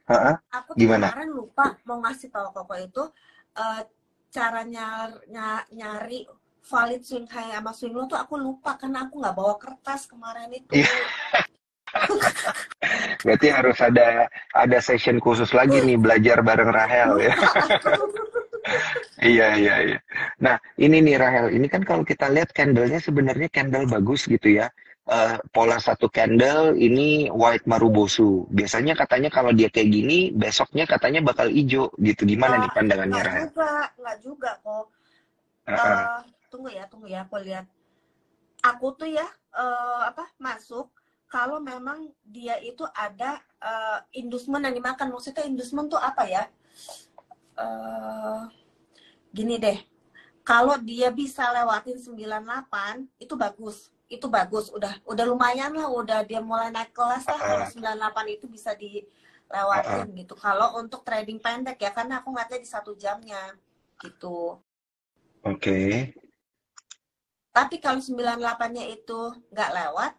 Aku tuh gimana? kemarin lupa mau ngasih tahu Koko itu eh, cara nyari valid swing high sama swing low tuh aku lupa karena aku nggak bawa kertas kemarin itu. Iya, berarti harus ada session khusus lagi nih belajar bareng Rahel ya. Lupa aku. Iya iya iya. Nah, ini nih Rahel, ini kan kalau kita lihat candlenya sebenarnya candle bagus gitu ya. Pola satu candle ini white marubosu. Biasanya katanya kalau dia kayak gini, besoknya katanya bakal hijau gitu. Gimana nih pandangannya Rahel? Nggak juga kok. Heeh. Tunggu ya, aku lihat. Aku tuh ya apa masuk kalau memang dia itu ada inducement yang dimakan. Maksudnya inducement tuh apa ya? Eh, Gini deh, kalau dia bisa lewatin 98 itu bagus. Itu bagus, udah lumayan lah, udah dia mulai naik kelas lah kalau Heeh. 98 itu bisa Heeh. dilewatin gitu. Kalau untuk trading pendek ya, karena aku ngeliatnya di 1 jamnya gitu. Oke. Tapi kalau 98-nya itu nggak lewat,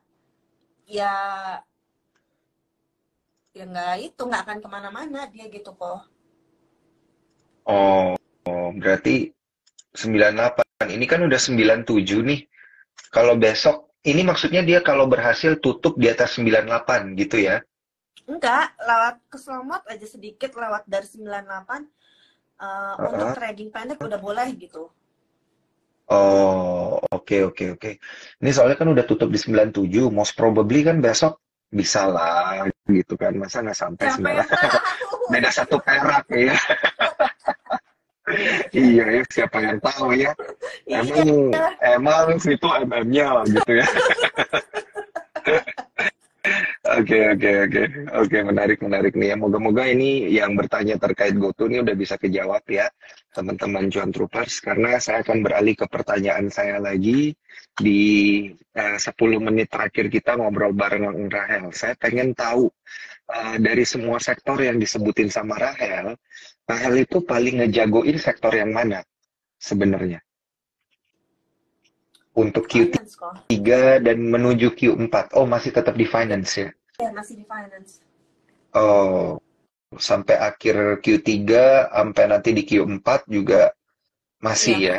ya ya nggak akan kemana-mana dia gitu kok. Oh, berarti 98. Ini kan udah 97 nih. Kalau besok, ini maksudnya dia kalau berhasil tutup di atas 98 gitu ya? Enggak, lewat ke slot aja sedikit lewat dari 98 untuk Heeh. trading pendek udah boleh gitu. Oh, oke oke oke. Ini soalnya kan udah tutup di 97, most probably kan besok bisa lah gitu kan. Masa nggak sampai Siapa 9? yang tahu? Beda satu perak ya. Iya ya, siapa yang tahu ya. Iya. Emang emang situ MM-nya gitu ya. Oke oke oke. Oke, menarik menarik nih ya. Moga-moga ini yang bertanya terkait GoTo ini udah bisa kejawab ya, teman-teman Cuan Troopers. Karena saya akan beralih ke pertanyaan saya lagi di 10 menit terakhir kita ngobrol bareng Rahel. Saya pengen tahu dari semua sektor yang disebutin sama Rahel, Rahel itu paling ngejagoin sektor yang mana sebenarnya? Untuk Finance kok. Q3 dan menuju Q4. Oh, masih tetap di finance ya? Ya, masih di finance. Oh, sampai akhir Q3, sampai nanti di Q4 juga masih Iya. ya.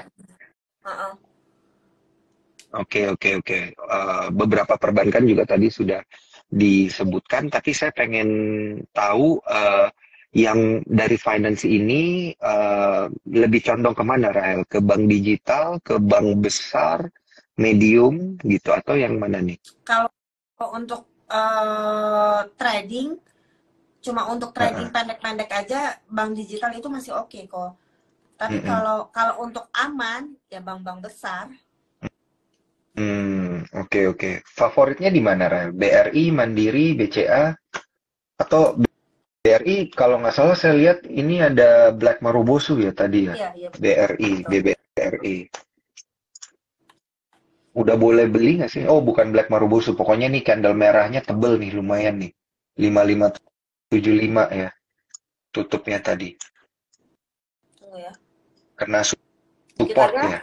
Uh-uh. Oke, oke, oke. Beberapa perbankan juga tadi sudah disebutkan, tapi saya pengen tahu yang dari finance ini lebih condong kemana, Rahel? Ke bank digital, ke bank besar, medium, gitu, atau yang mana nih? Kalau untuk trading, cuma untuk trading Heeh. pendek-pendek aja, bank digital itu masih oke kok. Tapi Mm-mm. kalau untuk aman, ya bank-bank besar. Oke, oke. Favoritnya di mana, Rahel? BRI, Mandiri, BCA, atau BRI kalau nggak salah saya lihat ini ada Black Marubosu ya tadi ya. Iya, iya BRI, betul. BBRI. Udah boleh beli nggak sih? Oh, bukan Black Marubosu. Pokoknya nih candle merahnya tebel nih, lumayan nih. 5575 ya, tutupnya tadi. Tunggu ya. Kena Dikit support lagi lah. ya.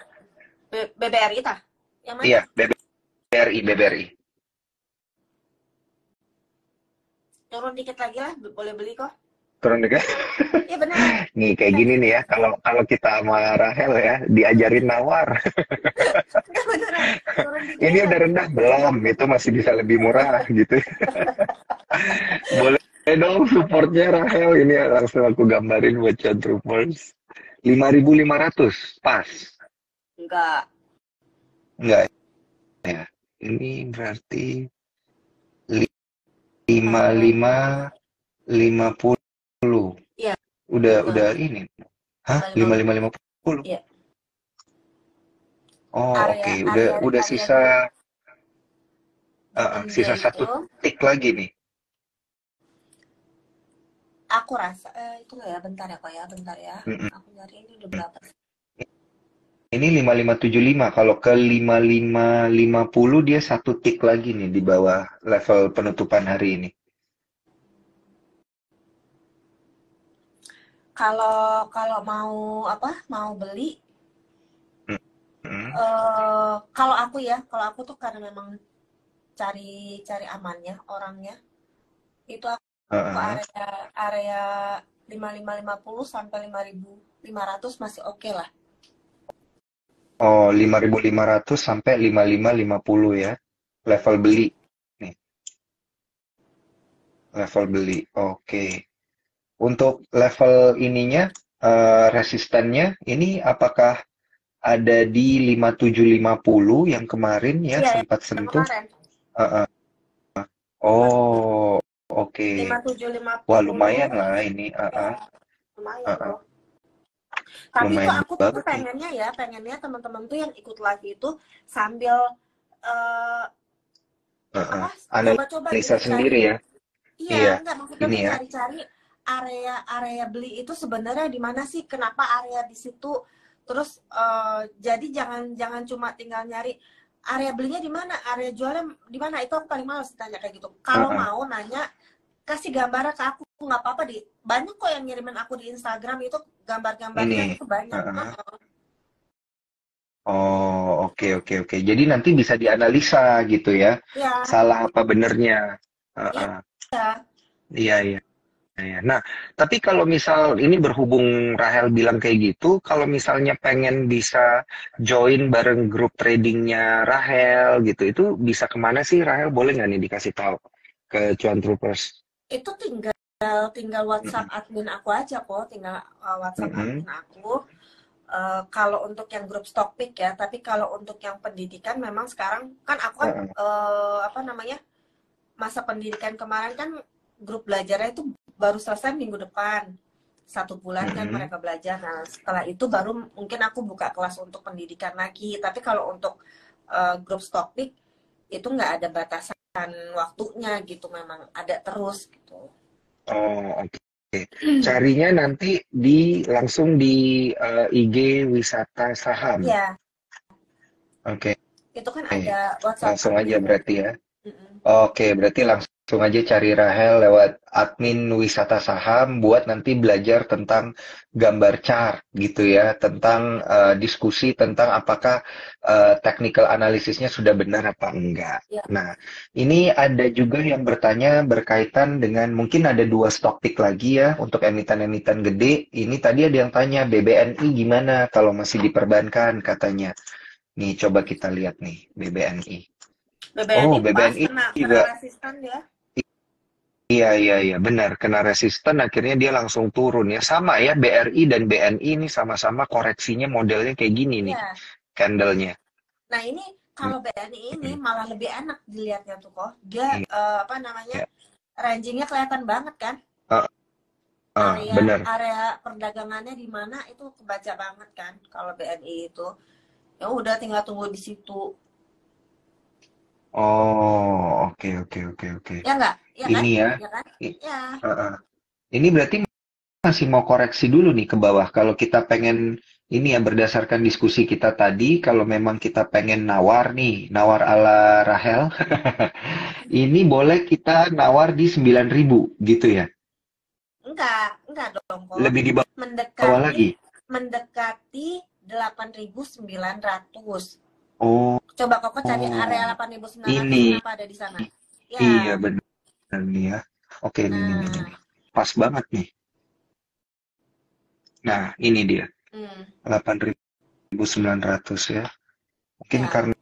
BBRI tah? Yang mana? Iya, BBRI, BBRI. Turun dikit lagi lah, boleh beli kok. Turun deh. Iya beneran. Nih kayak Kayak gini gitu. nih ya, kalau kalau kita sama Rahel ya, diajarin nawar. Enggak beneran. Turun dikit Ini udah lagi. rendah belum? Itu masih bisa lebih murah gitu. Boleh dong supportnya Rahel. Ini langsung aku gambarin buat John Troopers. 5.500 pas. Enggak. Enggak ya? Ini berarti Eh, 5550. iya, Udah betul. ini. Hah? 5550? 5550. Iya. Oh, Area oke. area Udah area di zaman dia sisa satu itu tik lagi nih. aku rasa itu nggak ya, bentar ya kok ya, bentar ya. Mm-mm. Aku nyari ini udah berapa sih? Ini 5575. Kalau ke 5550 dia satu tik lagi nih di bawah level penutupan hari ini. Kalau kalau mau apa? Mau beli Mm-mm. kalau aku ya, kalau aku tuh karena memang cari cari amannya orangnya, itu aku Heeh. area area 5550 sampai 5500 masih oke lah. Oh, 5.500 sampai 5550 ya. Level beli. Nih, level beli. Oke. Untuk level ininya, resistannya, ini apakah ada di 5750 yang kemarin ya Iya, sempat yang sentuh? kemarin Heeh. lima Oh, oke. lima tujuh lima Wah, puluh lumayan lah ini. ya lumayan Heeh. loh. Tapi tuh Lumayan aku tuh banget nih. pengennya teman-teman tuh yang ikut live itu sambil eh, Heeh. apa coba-coba Analisa gitu cari. sendiri ya. Iya, Iya, enggak maksudnya ini tuh ya. cari-cari area-area beli itu sebenarnya di mana sih? Kenapa area di situ? Terus jadi jangan jangan cuma tinggal nyari area belinya di mana, area jualnya di mana. Itu aku paling males tanya kayak gitu. Kalau Heeh. mau nanya kasih gambarnya ke aku nggak apa-apa di banyak kok yang ngirimin aku di Instagram itu gambar-gambarnya Ini. itu banyak. Heeh. Oh, oke oke oke. Jadi nanti bisa dianalisa gitu ya. Ya, Salah apa benernya. Heeh. iya. Iya, iya, iya. Nah, tapi kalau misal ini berhubung Rahel bilang kayak gitu, kalau misalnya pengen bisa join bareng grup tradingnya Rahel gitu, itu bisa kemana sih Rahel? Boleh nggak nih dikasih tahu ke Cuan Troopers? Itu tinggal WhatsApp Mm-mm. admin aku aja kok, tinggal WhatsApp Mm-mm. admin aku. Kalau untuk yang grup Stockpick ya, tapi kalau untuk yang pendidikan memang sekarang kan aku kan Heeh. apa namanya masa pendidikan kemarin kan grup belajarnya itu baru selesai minggu depan 1 bulan kan Mm-mm. mereka belajar. Nah setelah itu baru mungkin aku buka kelas untuk pendidikan lagi. Tapi kalau untuk grup Stockpick itu nggak ada batasan waktunya gitu, memang ada terus gitu. Oh, oke. Carinya nanti langsung di IG Wisata Saham. Ya, Oke, itu kan ada WhatsApp langsung aja admin. berarti ya. Mm-mm. Oke, berarti langsung aja cari Rahel lewat admin wisata saham buat nanti belajar tentang gambar chart gitu ya, tentang diskusi tentang apakah technical analisisnya sudah benar apa enggak. Ya, Nah, ini ada juga yang bertanya berkaitan dengan mungkin ada dua stock pick lagi ya untuk emiten-emiten gede. Ini tadi ada yang tanya BBNI gimana kalau masih diperbankan katanya. Nih coba kita lihat nih BBNI. Oh, BBNI pas BBNI kena juga. resisten dia. Iya, iya, iya, benar. Kena resisten, akhirnya dia langsung turun ya. Sama ya, BRI dan BNI ini sama-sama koreksinya modelnya kayak gini nih, Iya. candlenya. Nah ini Hmm, kalau BNI ini hmm, malah lebih enak dilihatnya tuh kok. Dia iya, apa namanya iya. rangingnya kelihatan banget kan. Ah, ah, Area benar. area perdagangannya di mana itu kebaca banget kan kalau BNI itu. Ya udah tinggal tunggu di situ. Oh, oke, oke, oke, oke. Ya enggak? Ya kan? Ini ya. Ya kan? I- Ya. ah, ah. Ini berarti masih mau koreksi dulu nih ke bawah. Kalau kita pengen ini ya berdasarkan diskusi kita tadi, kalau memang kita pengen nawar nih, nawar ala Rahel, ini boleh kita nawar di 9.000 gitu ya. Enggak dong kok. Lebih di bawah Mendekati lagi. mendekati 8.900. Oh, Coba kok cari area oh, 8.900 ini. kenapa ada di sana? Iya Ya. benar nih ya. Oke, ini. Nah, Pas banget nih. Nah, ini dia. hmm, 8.900 ya. Mungkin ya. karena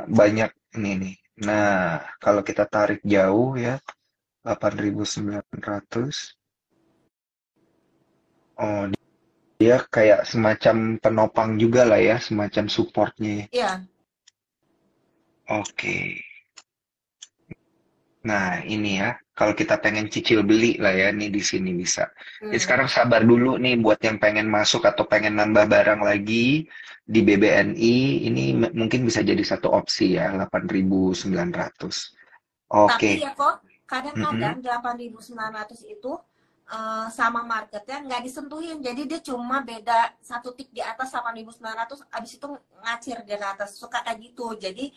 banyak ini nih. Nah, kalau kita tarik jauh ya, 8.900. Oh, dia kayak semacam penopang juga lah ya, semacam supportnya. Iya. Oke. Nah, ini ya, kalau kita pengen cicil beli lah ya, nih di sini bisa. Jadi Hmm. sekarang sabar dulu nih buat yang pengen masuk atau pengen nambah barang lagi di BBNI, ini mungkin bisa jadi satu opsi ya, 8.900. Tapi Oke. ya kok kadang-kadang Mm-mm. 8.900 itu sama marketnya nggak disentuhin. Jadi dia cuma beda satu tik di atas 8.900, abis itu ngacir dia ke atas. Suka kayak gitu. Jadi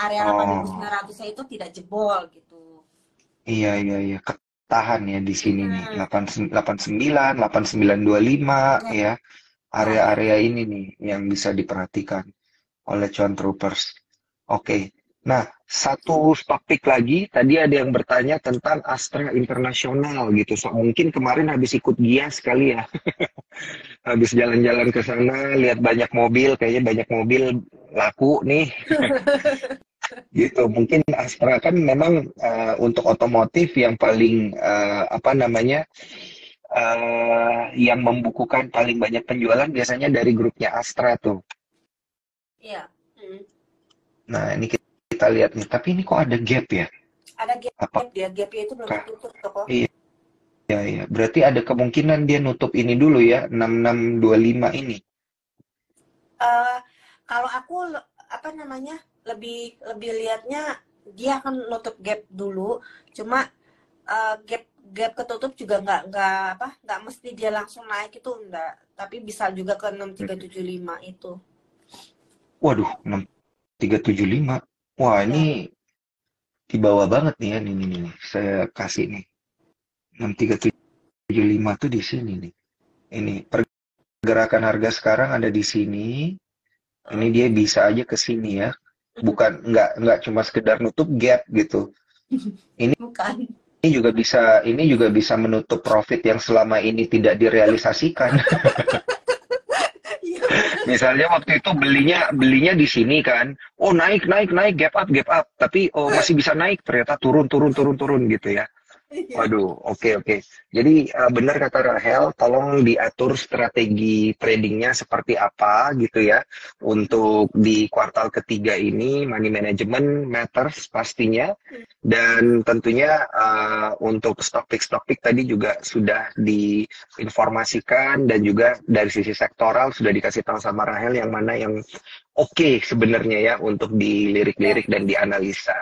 area Oh, 8.900 itu tidak jebol gitu. iya, iya, iya. Ketahan ya di sini nih. Hmm. 89, 8925 Ya, ya. ya. Area-area ini nih yang bisa diperhatikan oleh Cuan Troopers. Oke. Nah, satu topik lagi, tadi ada yang bertanya tentang Astra Internasional gitu. So, mungkin kemarin habis ikut Gias kali ya, habis jalan-jalan ke sana, lihat banyak mobil, kayaknya banyak mobil laku nih, gitu. Mungkin Astra kan memang untuk otomotif yang paling apa namanya, yang membukukan paling banyak penjualan biasanya dari grupnya Astra tuh. Iya. Hmm. Nah, ini kita lihat nih, tapi ini kok ada gap ya? Ada gap Apakah dia. Gapnya itu belum tertutup kok. iya, iya. Berarti ada kemungkinan dia nutup ini dulu ya, 6625 ini. eh Kalau aku apa namanya lebih lebih lihatnya dia akan nutup gap dulu. Cuma gap gap ketutup juga nggak mesti dia langsung naik itu enggak, tapi bisa juga ke 6375 itu. Waduh, 6375. Wah, Ya. ini di bawah banget nih ya, nih. Saya kasih nih. 6375 tuh di sini nih. Ini pergerakan harga sekarang ada di sini. Ini Hah? dia bisa aja ke sini ya. Bukan nggak cuma sekedar nutup gap gitu. Ini Bukan. ini juga bisa menutup profit yang selama ini tidak direalisasikan. Iya benar. Misalnya waktu itu belinya belinya di sini kan, oh naik naik naik gap up, tapi oh masih bisa naik ternyata turun gitu ya. Iya. Waduh, oke oke. Jadi benar kata Rahel, tolong diatur strategi tradingnya seperti apa gitu ya. Untuk di kuartal ketiga ini, money management matters pastinya. Dan tentunya untuk stock pick tadi juga sudah diinformasikan dan juga dari sisi sektoral sudah dikasih tahu sama Rahel yang mana yang oke sebenarnya ya untuk Ya. dilirik-lirik dan dianalisa.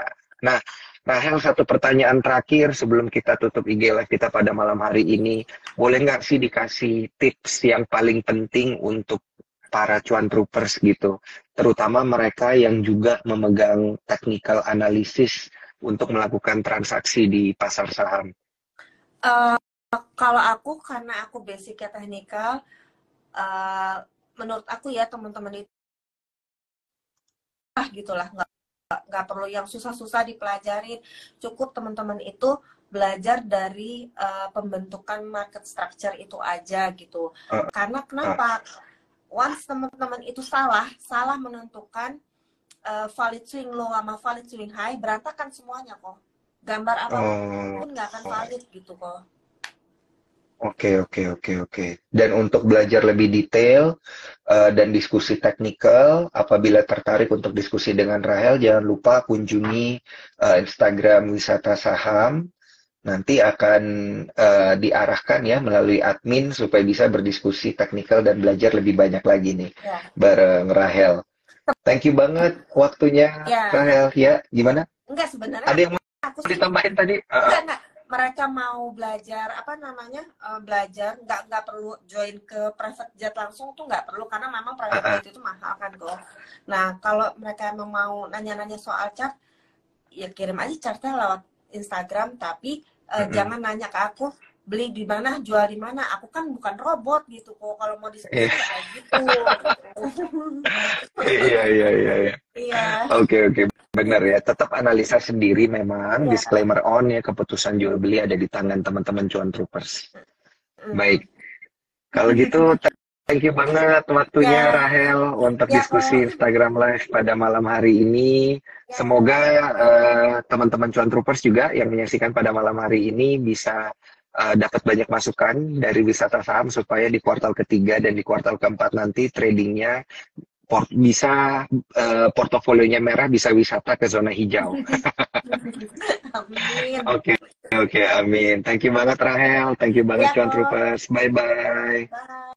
Nah, Rahel, satu pertanyaan terakhir sebelum kita tutup IG Live kita pada malam hari ini. Boleh nggak sih dikasih tips yang paling penting untuk para cuan troopers gitu, terutama mereka yang juga memegang technical analysis untuk melakukan transaksi di pasar saham. Eh, Kalau aku karena aku basicnya teknikal, eh, menurut aku ya teman-teman itu gitulah nggak perlu yang susah-susah dipelajarin, cukup teman-teman itu belajar dari pembentukan market structure itu aja gitu. Uh, Karena uh, kenapa, once teman-teman itu salah menentukan valid swing low sama valid swing high, berantakan semuanya kok, gambar oh, apapun nggak akan valid gitu kok. oke. Dan untuk belajar lebih detail dan diskusi teknikal, apabila tertarik untuk diskusi dengan Rahel, jangan lupa kunjungi Instagram Wisata Saham. Nanti akan diarahkan ya melalui admin supaya bisa berdiskusi teknikal dan belajar lebih banyak lagi nih Ya. bareng Rahel. Thank you banget waktunya Ya, Rahel. Ya, gimana? enggak sebenarnya Ada yang mau aku sih ditambahin tadi? enggak mereka mau belajar apa namanya belajar nggak perlu join ke private jet langsung tuh nggak perlu karena memang Ah, private ah. jet itu mahal kan kok. Nah kalau mereka emang mau nanya-nanya soal chart ya kirim aja chartnya lewat Instagram tapi Mm-mm. jangan nanya ke aku beli di mana jual di mana aku kan bukan robot gitu kok kalau mau diskusi Iya, nggak kayak gitu gitu. iya, iya, iya, iya. Iya Oke, oke, benar ya. Tetap analisa sendiri memang. iya. Disclaimer on ya, keputusan jual beli ada di tangan teman-teman cuan troopers. Baik, Mm. kalau gitu thank you banget waktunya Ya Rahel untuk ya diskusi kok Instagram Live pada malam hari ini. ya Semoga teman-teman cuan troopers juga yang menyaksikan pada malam hari ini bisa dapat banyak masukan dari wisata saham supaya di kuartal ketiga dan di kuartal keempat nanti tradingnya bisa portofolionya merah bisa wisata ke zona hijau. amin. Oke, oke, amin. Thank you banget Rahel, thank you banget Ya Cuan kok Troopers. Bye bye. bye.